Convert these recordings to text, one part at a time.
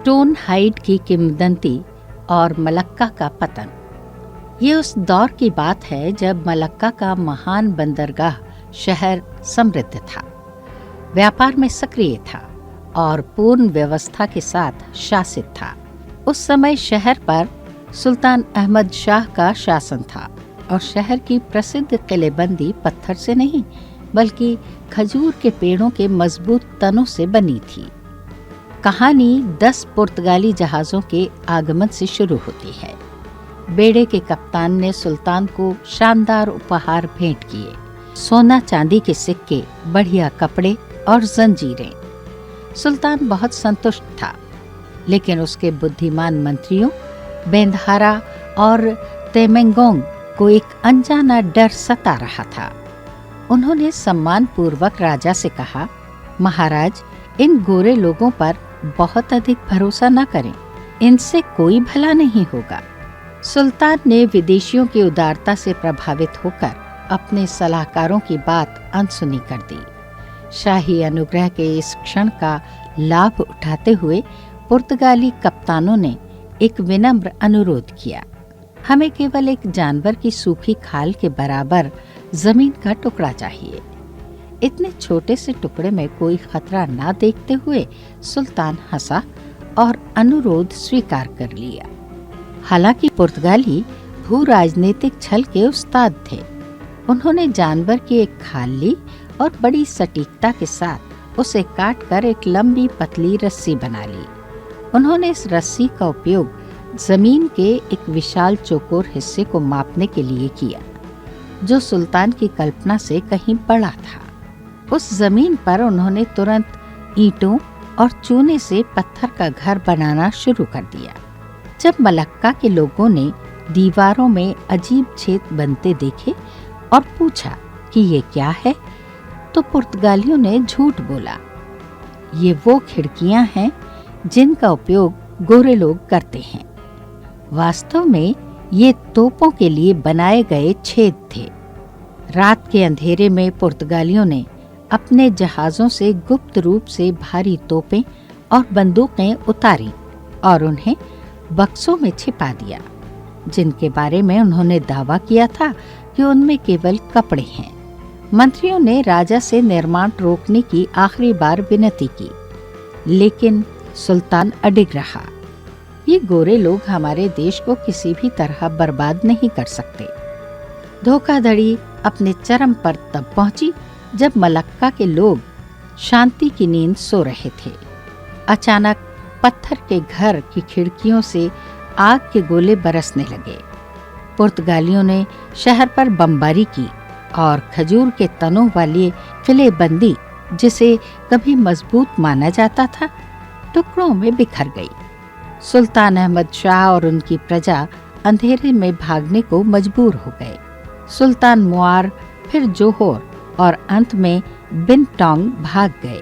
Stone hide की किंवदंती और मलक्का का पतन। ये उस दौर की बात है जब मलक्का का महान बंदरगाह शहर समृद्ध था, व्यापार में सक्रिय था और पूर्ण व्यवस्था के साथ शासित था। उस समय शहर पर सुल्तान अहमद शाह का शासन था और शहर की प्रसिद्ध किलेबंदी पत्थर से नहीं बल्कि खजूर के पेड़ों के मजबूत तनों से बनी थी। कहानी 10 पुर्तगाली जहाज़ों के आगमन से शुरू होती है। बेड़े के कप्तान ने सुल्तान को शानदार उपहार भेंट किए, सोना चांदी के सिक्के, बढ़िया कपड़े और जंजीरें। सुल्तान बहुत संतुष्ट था, लेकिन उसके बुद्धिमान मंत्रियों बेंधारा और तेमेंगोंग को एक अनजाना डर सता रहा था। उन्होंने सम्मानपूर्वक राजा से कहा, महाराज, इन गोरे लोगों पर बहुत अधिक भरोसा न करें, इनसे कोई भला नहीं होगा। सुल्तान ने विदेशियों की उदारता से प्रभावित होकर अपने सलाहकारों की बात अनसुनी कर दी। शाही अनुग्रह के इस क्षण का लाभ उठाते हुए पुर्तगाली कप्तानों ने एक विनम्र अनुरोध किया, हमें केवल एक जानवर की सूखी खाल के बराबर जमीन का टुकड़ा चाहिए। इतने छोटे से टुकड़े में कोई खतरा ना देखते हुए सुल्तान हंसा और अनुरोध स्वीकार कर लिया। हालांकि पुर्तगाली भू राजनीतिक छल के उस्ताद थे। उन्होंने जानवर की एक खाल ली और बड़ी सटीकता के साथ उसे काटकर एक लंबी पतली रस्सी बना ली। उन्होंने इस रस्सी का उपयोग जमीन के एक विशाल चौकोर हिस्से को मापने के लिए किया, जो सुल्तान की कल्पना से कहीं बड़ा था। उस जमीन पर उन्होंने तुरंत ईंटों और चूने से पत्थर का घर बनाना शुरू कर दिया। जब मलक्का के लोगों ने दीवारों में अजीब छेद बनते देखे और पूछा कि ये क्या है, तो पुर्तगालियों ने झूठ बोला, ये वो खिड़कियां हैं जिनका उपयोग गोरे लोग करते हैं। वास्तव में ये तोपों के लिए बनाए गए छेद थे। रात के अंधेरे में पुर्तगालियों ने अपने जहाज़ों से गुप्त रूप से भारी तोपें और बंदूकें उतारी और उन्हें बक्सों में छिपा दिया, जिनके बारे में उन्होंने दावा किया था कि उनमें केवल कपड़े हैं। मंत्रियों ने राजा से निर्माण रोकने की आखिरी बार विनती की, लेकिन सुल्तान अडिग रहा। ये गोरे लोग हमारे देश को किसी भी तरह बर्बाद नहीं कर सकते। धोखाधड़ी अपने चरम पर तब पहुंची जब मलक्का के लोग शांति की नींद सो रहे थे। अचानक पत्थर के घर की खिड़कियों से आग के गोले बरसने लगे। पुर्तगालियों ने शहर पर बमबारी की और खजूर के तनों वाली किलेबंदी, जिसे कभी मजबूत माना जाता था, टुकड़ों में बिखर गई। सुल्तान अहमद शाह और उनकी प्रजा अंधेरे में भागने को मजबूर हो गए। सुल्तान मुआर, फिर जोहोर और अंत में बिनटोंग भाग गए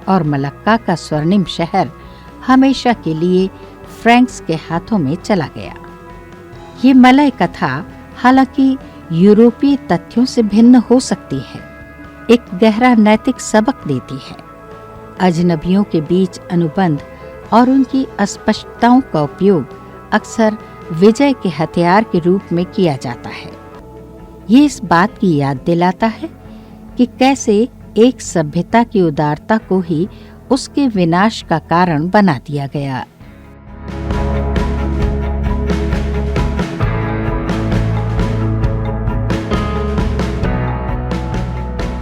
और मलक्का का स्वर्णिम शहर हमेशा के लिए फ्रैंक्स के हाथों में चला गया। ये मलय कथा हालांकि यूरोपीय तथ्यों से भिन्न हो सकती है, एक गहरा नैतिक सबक देती है। अजनबियों के बीच अनुबंध और उनकी अस्पष्टताओं का उपयोग अक्सर विजय के हथियार के रूप में किया जाता है। ये इस बात की याद दिलाता है कि कैसे एक सभ्यता की उदारता को ही उसके विनाश का कारण बना दिया गया।